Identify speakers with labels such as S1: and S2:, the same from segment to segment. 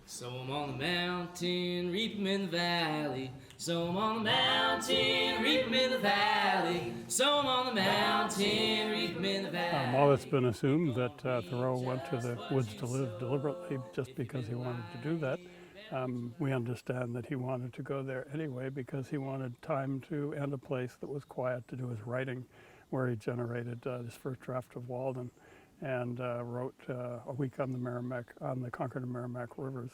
S1: So I'm on the mountain, reap 'em in the valley. So I'm on the mountain, reap 'em in the valley. So I'm on the mountain, reap 'em in the valley.
S2: While it's been assumed that Thoreau went to the woods to live deliberately just because he wanted to do that, we understand that he wanted to go there anyway because he wanted time to and a place that was quiet to do his writing, where he generated his first draft of Walden and wrote a week on the Concord and Merrimack rivers.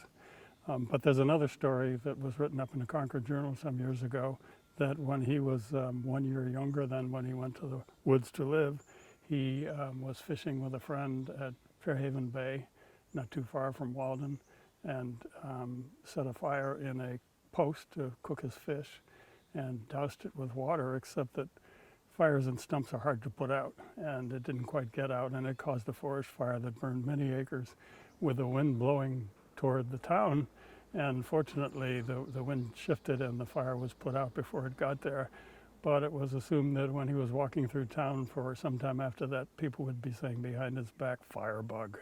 S2: But there's another story that was written up in the Concord Journal some years ago that when he was 1 year younger than when he went to the woods to live, he was fishing with a friend at Fairhaven Bay, not too far from Walden, and set a fire in a post to cook his fish and doused it with water, except that fires and stumps are hard to put out, and it didn't quite get out, and it caused a forest fire that burned many acres with the wind blowing toward the town. And fortunately, the wind shifted and the fire was put out before it got there. But it was assumed that when he was walking through town for some time after that, people would be saying behind his back, "Firebug,"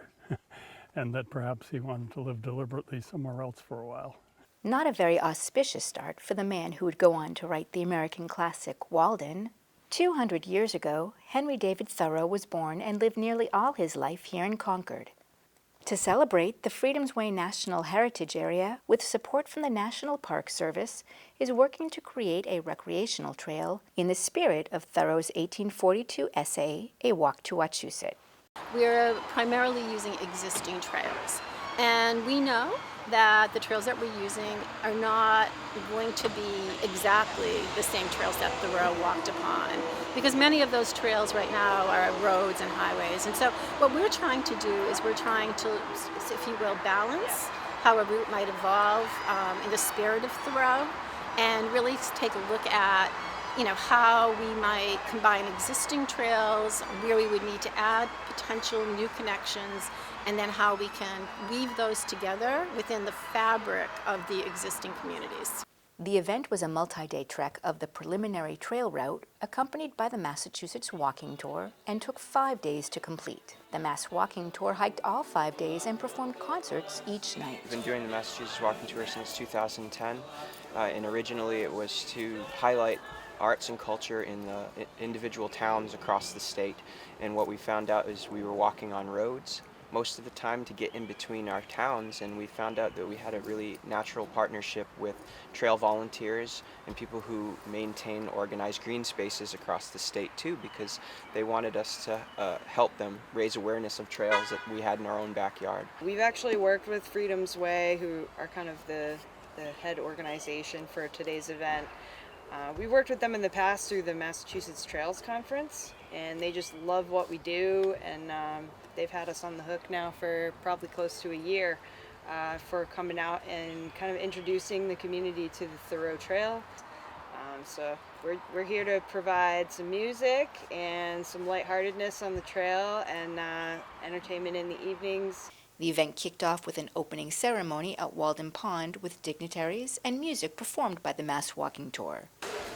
S2: and that perhaps he wanted to live deliberately somewhere else for a while.
S3: Not a very auspicious start for the man who would go on to write the American classic Walden. 200 years ago, Henry David Thoreau was born and lived nearly all his life here in Concord. To celebrate, the Freedom's Way National Heritage Area, with support from the National Park Service, is working to create a recreational trail in the spirit of Thoreau's 1842 essay, A Walk to Wachusett.
S4: We're primarily using existing trails, and we know that the trails that we're using are not going to be exactly the same trails that Thoreau walked upon, because many of those trails right now are roads and highways. And so what we're trying to do is we're trying to, if you will, balance how a route might evolve in the spirit of Thoreau, and really take a look at how we might combine existing trails, where we would need to add potential new connections, and then how we can weave those together within the fabric of the existing communities.
S3: The event was a multi-day trek of the preliminary trail route, accompanied by the Massachusetts Walking Tour, and took 5 days to complete. The Mass Walking Tour hiked all 5 days and performed concerts each night.
S5: I've been doing the Massachusetts Walking Tour since 2010, and originally it was to highlight arts and culture in the individual towns across the state. And what we found out is we were walking on roads most of the time to get in between our towns, and we found out that we had a really natural partnership with trail volunteers and people who maintain organized green spaces across the state too, because they wanted us to help them raise awareness of trails that we had in our own backyard.
S6: We've actually worked with Freedom's Way, who are kind of the head organization for today's event. We worked with them in the past through the Massachusetts Trails Conference, and they just love what we do, and they've had us on the hook now for probably close to a year for coming out and kind of introducing the community to the Thoreau Trail. So we're here to provide some music and some lightheartedness on the trail and entertainment in the evenings.
S3: The event kicked off with an opening ceremony at Walden Pond with dignitaries and music performed by the Mass Walking Tour.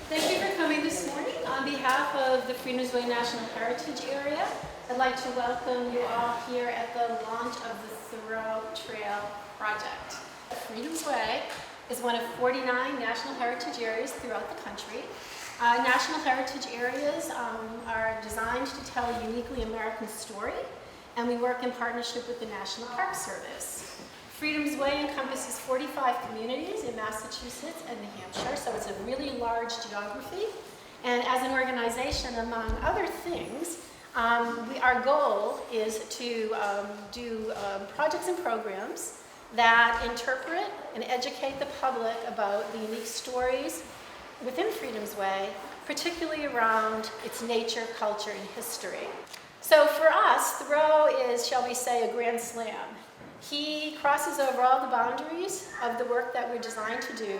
S4: Thank you for coming this morning. On behalf of the Freedom's Way National Heritage Area, I'd like to welcome you all here at the launch of the Thoreau Trail Project. Freedom's Way is one of 49 National Heritage Areas throughout the country. National Heritage Areas are designed to tell a uniquely American story, and we work in partnership with the National Park Service. Freedom's Way encompasses 45 communities in Massachusetts and New Hampshire, so it's a really large geography. And as an organization, among other things, our goal is to do projects and programs that interpret and educate the public about the unique stories within Freedom's Way, particularly around its nature, culture, and history. So for us, Thoreau is, shall we say, a grand slam. He crosses over all the boundaries of the work that we're designed to do.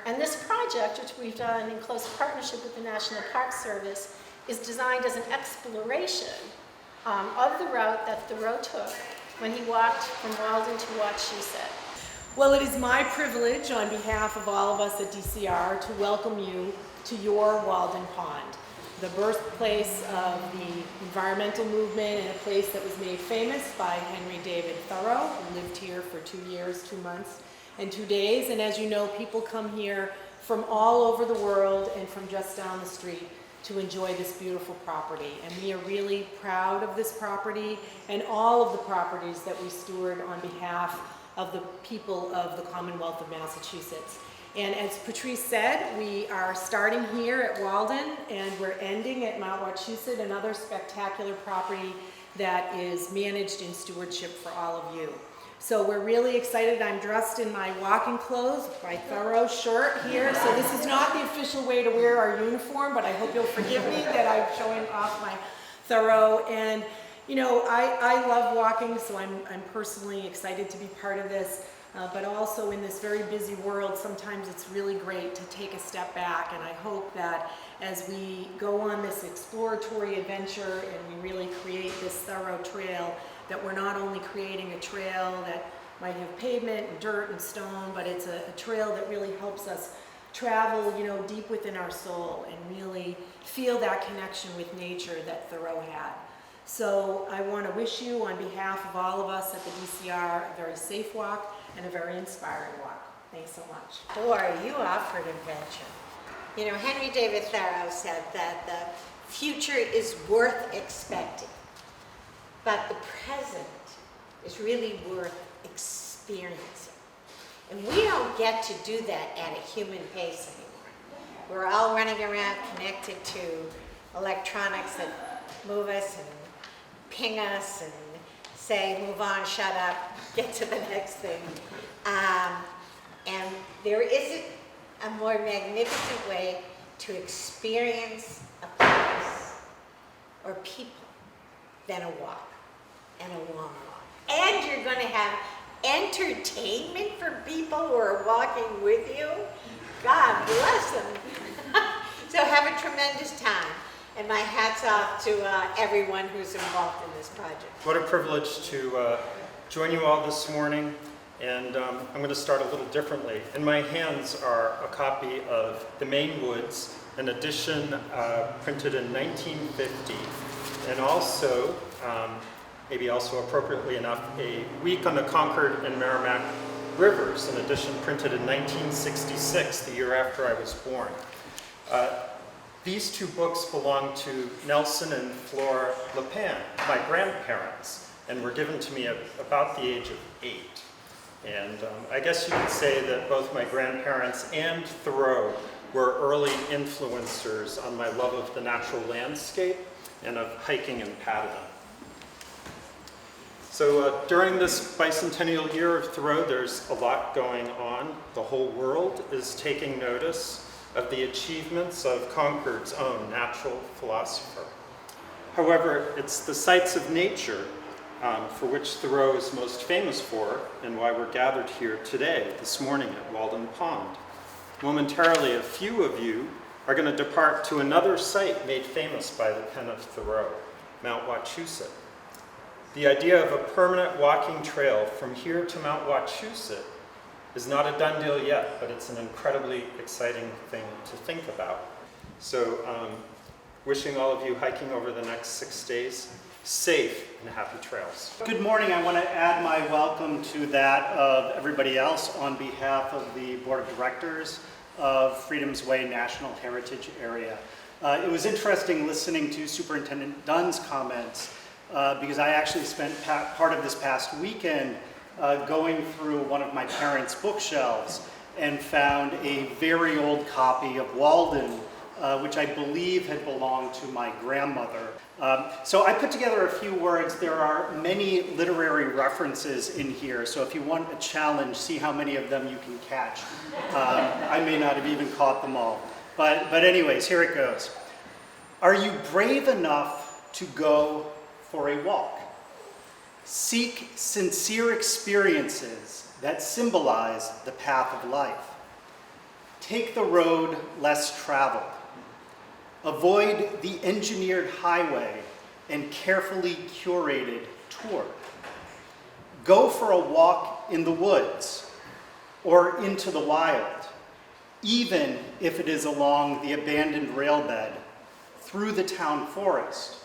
S4: And this project, which we've done in close partnership with the National Park Service, is designed as an exploration of the route that Thoreau took when he walked from Walden to Wachusett.
S7: Well, it is my privilege on behalf of all of us at DCR to welcome you to your Walden Pond. the birthplace of the environmental movement and a place that was made famous by Henry David Thoreau, who lived here for 2 years, 2 months, and 2 days. And as you know, people come here from all over the world and from just down the street to enjoy this beautiful property. And we are really proud of this property and all of the properties that we steward on behalf of the people of the Commonwealth of Massachusetts. And as Patrice said, we are starting here at Walden and we're ending at Mount Wachusett, another spectacular property that is managed in stewardship for all of you. So we're really excited. I'm dressed in my walking clothes, my Thoreau shirt here. So this is not the official way to wear our uniform, but I hope you'll forgive me that I'm showing off my Thoreau. And you know, I love walking, so I'm personally excited to be part of this. But also in this very busy world, sometimes it's really great to take a step back. And I hope that as we go on this exploratory adventure and we really create this Thoreau trail, that we're not only creating a trail that might have pavement and dirt and stone, but it's a trail that really helps us travel, you know, deep within our soul and really feel that connection with nature that Thoreau had. So I want to wish you, on behalf of all of us at the DCR, a very safe walk and a very inspiring walk. Thanks so much.
S8: Boy, you offered invention. You know, Henry David Thoreau said that the future is worth expecting, but the present is really worth experiencing. And we don't get to do that at a human pace anymore. We're all running around connected to electronics that move us and ping us and say, move on, shut up, get to the next thing. And there isn't a more magnificent way to experience a place or people than a walk, and a long walk. And you're going to have entertainment for people who are walking with you. God bless them. So have a tremendous time. And my hat's off to everyone who's involved in this project.
S9: What a privilege to join you all this morning. And I'm going to start a little differently. In my hands are a copy of The Maine Woods, an edition printed in 1950, and also, maybe also appropriately enough, A Week on the Concord and Merrimack Rivers, an edition printed in 1966, the year after I was born. These two books belong to Nelson and Flora Lepin, my grandparents, and were given to me at about the age of 8. And I guess you could say that both my grandparents and Thoreau were early influencers on my love of the natural landscape and of hiking and paddling. So during this bicentennial year of Thoreau, there's a lot going on. The whole world is taking notice of the achievements of Concord's own natural philosopher. However, it's the sights of nature for which Thoreau is most famous for, and why we're gathered here today, this morning at Walden Pond. Momentarily, a few of you are going to depart to another site made famous by the pen of Thoreau, Mount Wachusett. The idea of a permanent walking trail from here to Mount Wachusett is not a done deal yet, but it's an incredibly exciting thing to think about. So wishing all of you hiking over the next 6 days safe and happy trails.
S10: Good morning. I want to add my welcome to that of everybody else on behalf of the Board of Directors of Freedom's Way National Heritage Area. It was interesting listening to Superintendent Dunn's comments because I actually spent part of this past weekend going through one of my parents' bookshelves and found a very old copy of Walden, which I believe had belonged to my grandmother. So I put together a few words. There are many literary references in here, so if you want a challenge, see how many of them you can catch. I may not have even caught them all. But anyways, here it goes. Are you brave enough to go for a walk? Seek sincere experiences that symbolize the path of life. Take the road less traveled. Avoid the engineered highway and carefully curated tour. Go for a walk in the woods or into the wild, even if it is along the abandoned railbed through the town forest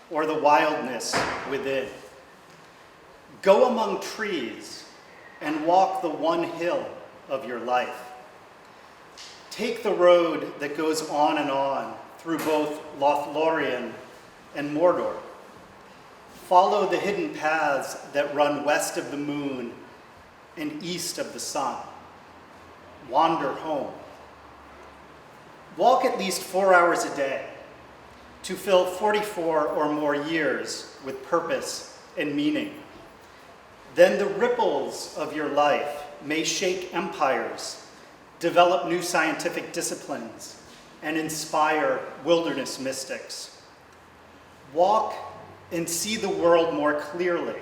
S10: or the wildness within. Go among trees and walk the one hill of your life. Take the road that goes on through both Lothlorien and Mordor. Follow the hidden paths that run west of the moon and east of the sun. Wander home. Walk at least 4 hours a day to fill 44 or more years with purpose and meaning. Then the ripples of your life may shake empires, develop new scientific disciplines, and inspire wilderness mystics. Walk and see the world more clearly.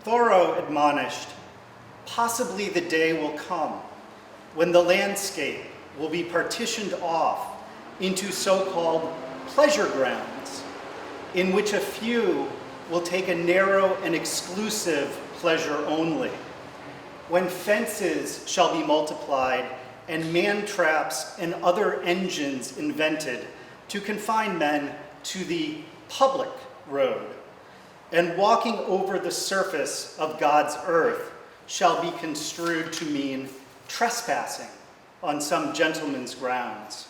S10: Thoreau admonished, possibly the day will come when the landscape will be partitioned off into so-called pleasure grounds, in which a few will take a narrow and exclusive pleasure only, when fences shall be multiplied and man traps and other engines invented to confine men to the public road, and walking over the surface of God's earth shall be construed to mean trespassing on some gentleman's grounds.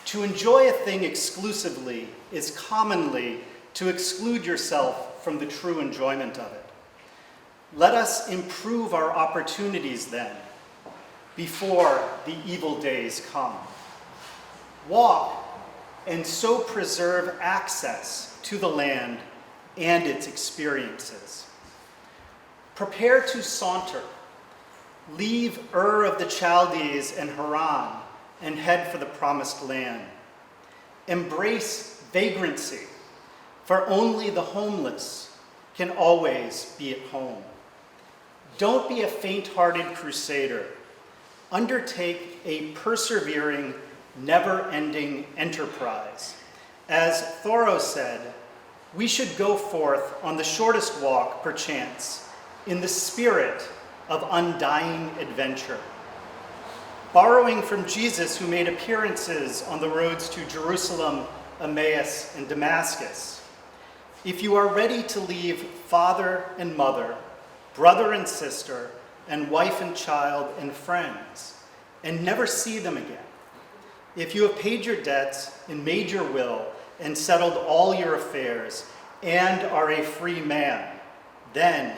S10: To enjoy a thing exclusively is commonly to exclude yourself from the true enjoyment of it. Let us improve our opportunities then, before the evil days come. Walk and so preserve access to the land and its experiences. Prepare to saunter. Leave Ur of the Chaldees and Haran and head for the promised land. Embrace vagrancy, for only the homeless can always be at home. Don't be a faint-hearted crusader. Undertake a persevering, never-ending enterprise. As Thoreau said, we should go forth on the shortest walk, perchance, in the spirit of undying adventure. Borrowing from Jesus, who made appearances on the roads to Jerusalem, Emmaus, and Damascus, if you are ready to leave father and mother, brother and sister, and wife and child and friends, and never see them again, if you have paid your debts and made your will and settled all your affairs and are a free man, then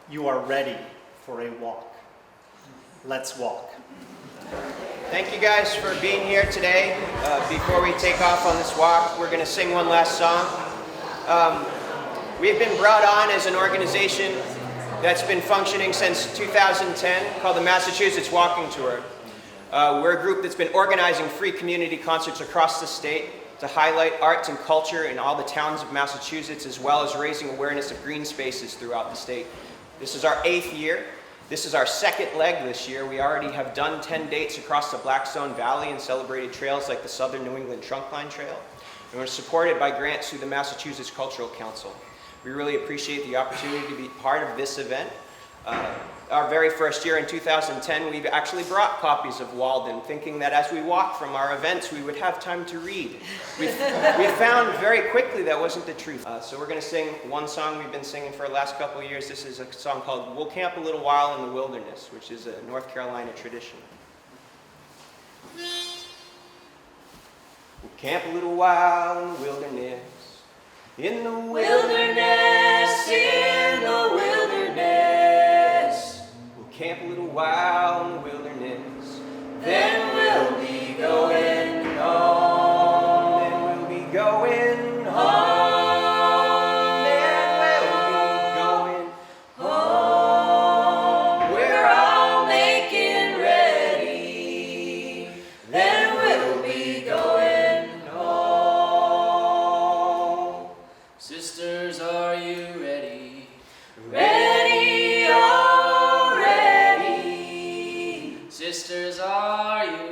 S10: you are ready for a walk. Let's walk.
S5: Thank you guys for being here today. Before we take off on this walk, we're going to sing one last song. We've been brought on as an organization that's been functioning since 2010 called the Massachusetts Walking Tour. We're a group that's been organizing free community concerts across the state to highlight arts and culture in all the towns of Massachusetts, as well as raising awareness of green spaces throughout the state. This is our 8th year. This is our 2nd leg this year. We already have done 10 dates across the Blackstone Valley and celebrated trails like the Southern New England Trunkline Trail. And we're supported by grants through the Massachusetts Cultural Council. We really appreciate the opportunity to be part of this event. Our very first year in 2010, we actually brought copies of Walden, thinking that as we walked from our events, we would have time to read. We found very quickly that wasn't the truth. So we're going to sing one song we've been singing for the last couple of years. This is a song called We'll Camp a Little While in the Wilderness, which is a North Carolina tradition. We'll camp a little while in the wilderness. In the wilderness, in the wilderness. We'll camp a little while in the wilderness. Then we'll be going home. Then we'll be going home. Then we'll be going home. We're all making ready. Then we'll be going home. Sisters, are you ready? Ready, all ready. Sisters, are you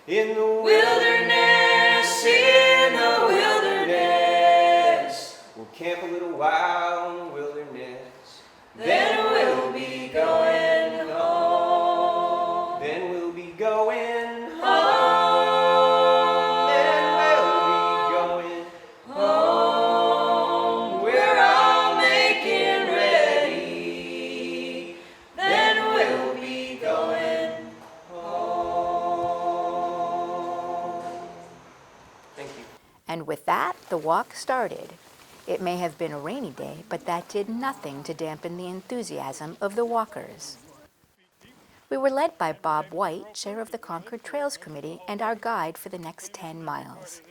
S5: In the wilderness, in the wilderness. We'll camp a little while in the wilderness. Then we'll be going home. Then we'll be going home. Then we'll be going home. We're all making ready. Then we'll be going home. Thank you.
S3: And with that, the walk started. It may have been a rainy day, but that did nothing to dampen the enthusiasm of the walkers. We were led by Bob White, chair of the Concord Trails Committee, and our guide for the next 10 miles.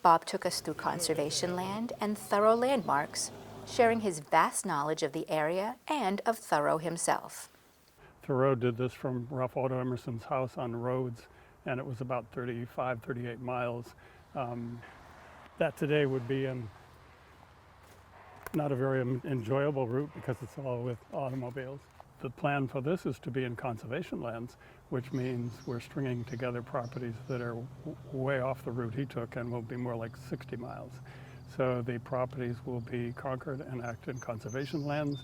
S3: Bob took us through conservation land and Thoreau landmarks, sharing his vast knowledge of the area and of Thoreau himself.
S2: Thoreau did this from Ralph Waldo Emerson's house on Rhodes, and it was about 35, 38 miles. That today would be not a very enjoyable route because it's all with automobiles. The plan for this is to be in conservation lands, which means we're stringing together properties that are way off the route he took and will be more like 60 miles. So the properties will be Concord and Acton conservation lands,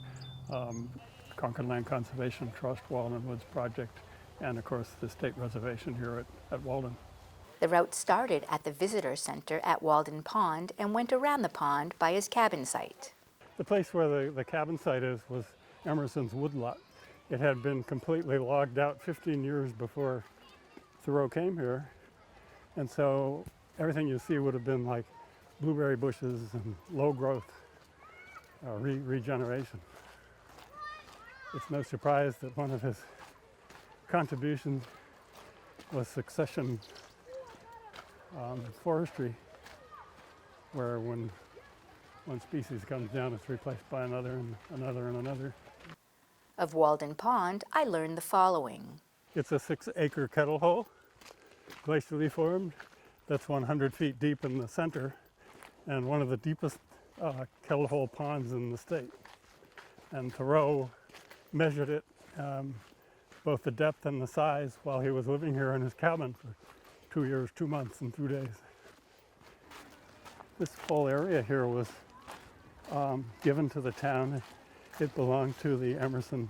S2: Concord Land Conservation Trust, Walden Woods Project, and of course the state reservation here at Walden.
S3: The route started at the visitor center at Walden Pond and went around the pond by his cabin site.
S2: The place where the cabin site is was Emerson's woodlot. It had been completely logged out 15 years before Thoreau came here, and so everything you see would have been like blueberry bushes and low growth regeneration. It's no surprise that one of his contributions was succession forestry, where when one species comes down, it's replaced by another and another and another.
S3: Of Walden Pond, I learned the following.
S2: It's a 6-acre kettle hole, glacially formed, that's 100 feet deep in the center, and one of the deepest kettle hole ponds in the state. And Thoreau measured it, both the depth and the size, while he was living here in his cabin for 2 years, 2 months, and 2 days. This whole area here was given to the town. It belonged to the Emerson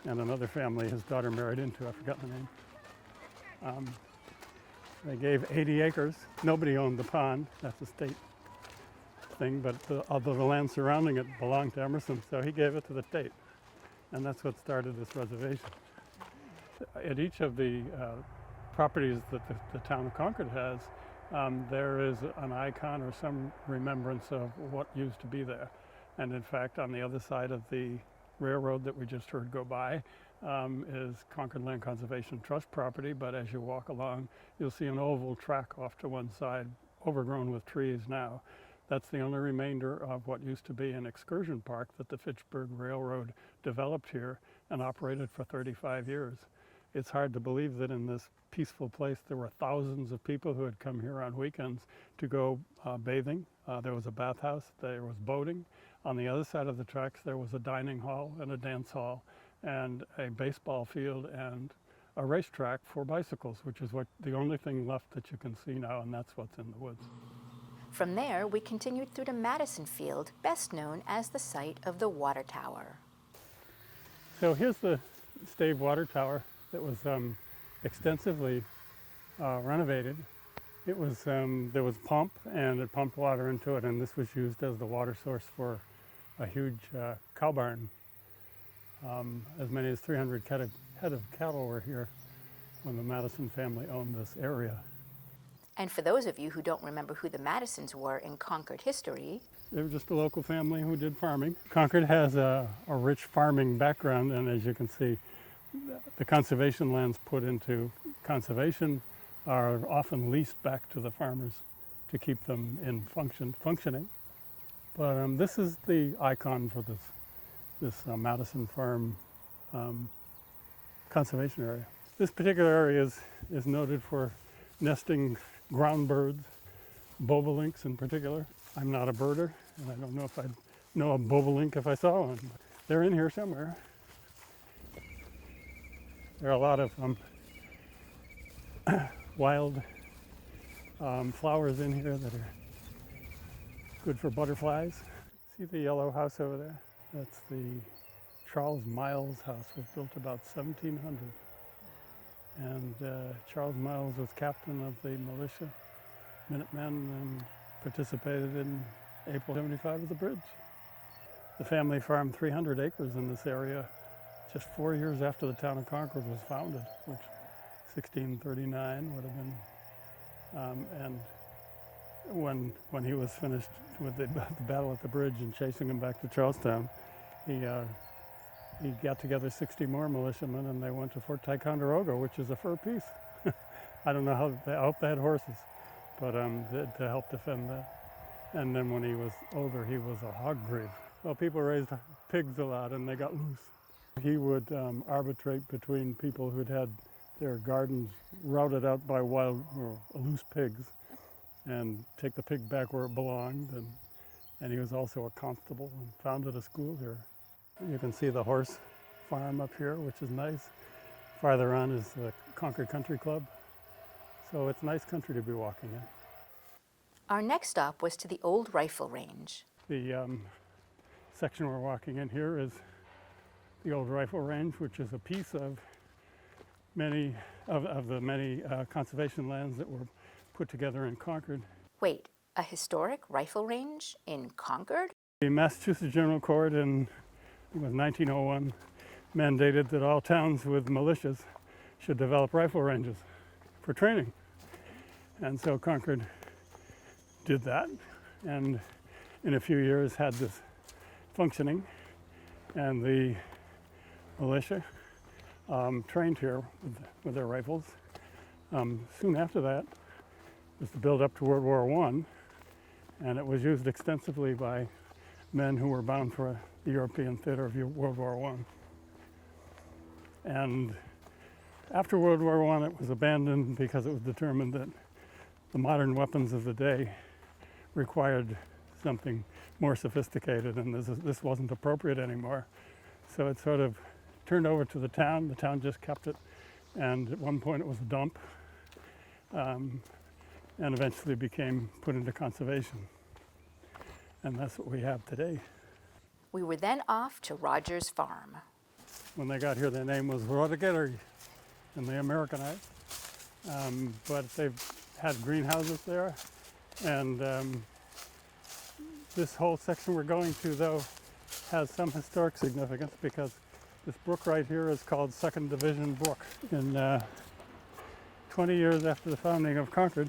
S2: and another family his daughter married into. I forgot the name. They gave 80 acres. Nobody owned the pond. That's a state thing, but the land surrounding it belonged to Emerson, so he gave it to the state. And that's what started this reservation. At each of the properties that the town of Concord has, there is an icon or some remembrance of what used to be there. And in fact, on the other side of the railroad that we just heard go by is Concord Land Conservation Trust property, but as you walk along, you'll see an oval track off to one side, overgrown with trees now. That's the only remainder of what used to be an excursion park that the Fitchburg Railroad developed here and operated for 35 years. It's hard to believe that in this peaceful place there were thousands of people who had come here on weekends to go bathing. There was a bathhouse, there was boating. On the other side of the tracks there was a dining hall and a dance hall and a baseball field and a racetrack for bicycles, which is the only thing left that you can see now, and that's what's in the woods.
S3: From there, we continued through to Madison Field, best known as the site of the water tower.
S2: So here's the stave water tower that was extensively renovated. It was there was a pump, and it pumped water into it, and this was used as the water source for a huge cow barn. As many as 300 head of cattle were here when the Madison family owned this area.
S3: And for those of you who don't remember who the Madisons were in Concord history,
S2: they were just a local family who did farming. Concord has a rich farming background, and as you can see, the conservation lands put into conservation are often leased back to the farmers to keep them in functioning. But this is the icon for this Madison Farm conservation area. This particular area is noted for nesting ground birds, bobolinks in particular. I'm not a birder, and I don't know if I'd know a bobolink if I saw one. They're in here somewhere. There are a lot of wild flowers in here that are good for butterflies. See the yellow house over there? That's the Charles Miles house, was built about 1700. And Charles Miles was captain of the militia, Minutemen, and participated in April 75 of the bridge. The family farmed 300 acres in this area just 4 years after the town of Concord was founded, which 1639 would have been. And when he was finished with the battle at the bridge and chasing him back to Charlestown, he got together 60 more militiamen and they went to Fort Ticonderoga, which is a fur piece. I don't know how, I hope they had horses, but to help defend that. And then when he was older, he was a hog grave. Well, people raised pigs a lot and they got loose. He would arbitrate between people who'd had their gardens routed out by wild or loose pigs and take the pig back where it belonged. And he was also a constable and founded a school here. You can see the horse farm up here, which is nice. Farther on is the Concord Country Club. So it's nice country to be walking in.
S3: Our next stop was to the old rifle range.
S2: The section we're walking in here is the old rifle range, which is a piece of many of the many conservation lands that were put together in Concord.
S3: Wait, a historic rifle range in Concord?
S2: The Massachusetts General Court in 1901 mandated that all towns with militias should develop rifle ranges for training. And so Concord did that, and in a few years had this functioning, and the militia trained here with their rifles. Soon after that was the build up to World War I, and it was used extensively by men who were bound for the European theater of World War I. And after World War I, it was abandoned because it was determined that the modern weapons of the day required something more sophisticated, and this wasn't appropriate anymore. So it sort of turned over to the town. The town just kept it, and at one point it was a dump, and eventually became put into conservation. And that's what we have today.
S3: We were then off to Rogers Farm.
S2: When they got here, their name was Rodegeri, and they Americanized. But they've had greenhouses there, and this whole section we're going to, though, has some historic significance because this brook right here is called Second Division Brook. And 20 years after the founding of Concord,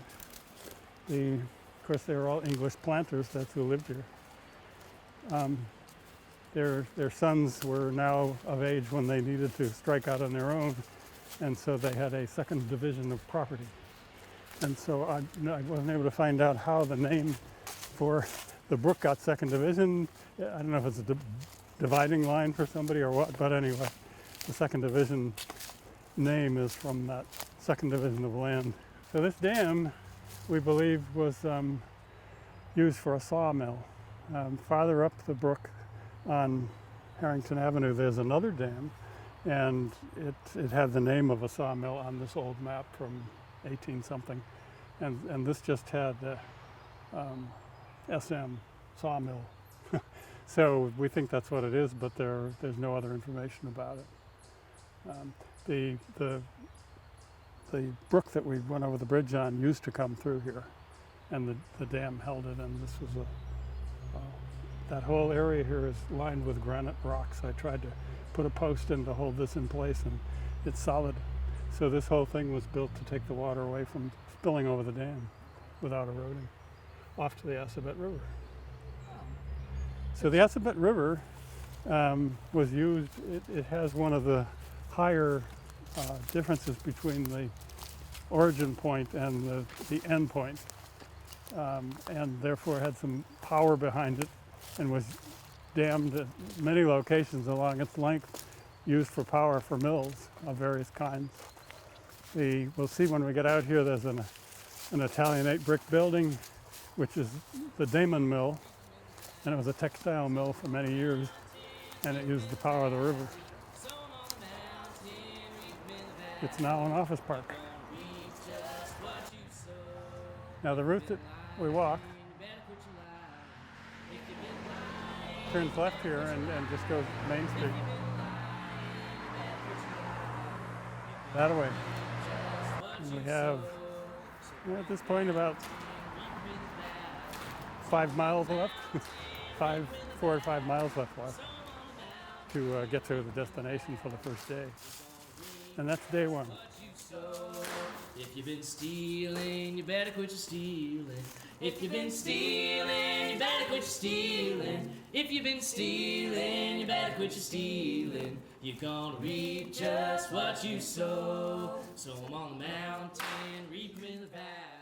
S2: of course they were all English planters, that's who lived here. Their sons were now of age when they needed to strike out on their own, and so they had a second division of property. And so I wasn't able to find out how the name for the brook got second division. I don't know if it's a dividing line for somebody or what, but anyway, the second division name is from that second division of land. So this dam, we believe, was used for a sawmill. Farther up the brook on Harrington Avenue, there's another dam, and it had the name of a sawmill on this old map from 18-something, and this just had SM sawmill. So we think that's what it is, but there's no other information about it. The brook that we went over the bridge on used to come through here, and the dam held it, and this was that whole area here is lined with granite rocks. I tried to put a post in to hold this in place, and it's solid. So this whole thing was built to take the water away from spilling over the dam without eroding off to the Assabet River. So the Assabet River was used, it has one of the higher differences between the origin point and the end point, and therefore had some power behind it and was dammed at many locations along its length, used for power for mills of various kinds. We'll see when we get out here, there's an Italianate brick building, which is the Damon Mill, and it was a textile mill for many years, and it used the power of the river. It's now an office park. Now the route that we walk turns left here and just goes Main Street. That way. And we have, at this point, about 5 miles left. 4 or 5 miles left to get to the destination for the first day. And that's day one.
S1: If you've been stealing, you better quit your stealing. If you've been stealing, you better quit your stealing. If you've been stealing, you better quit your stealing. You're gonna reap just what you sow. So I'm on the mountain, reaping in the valley.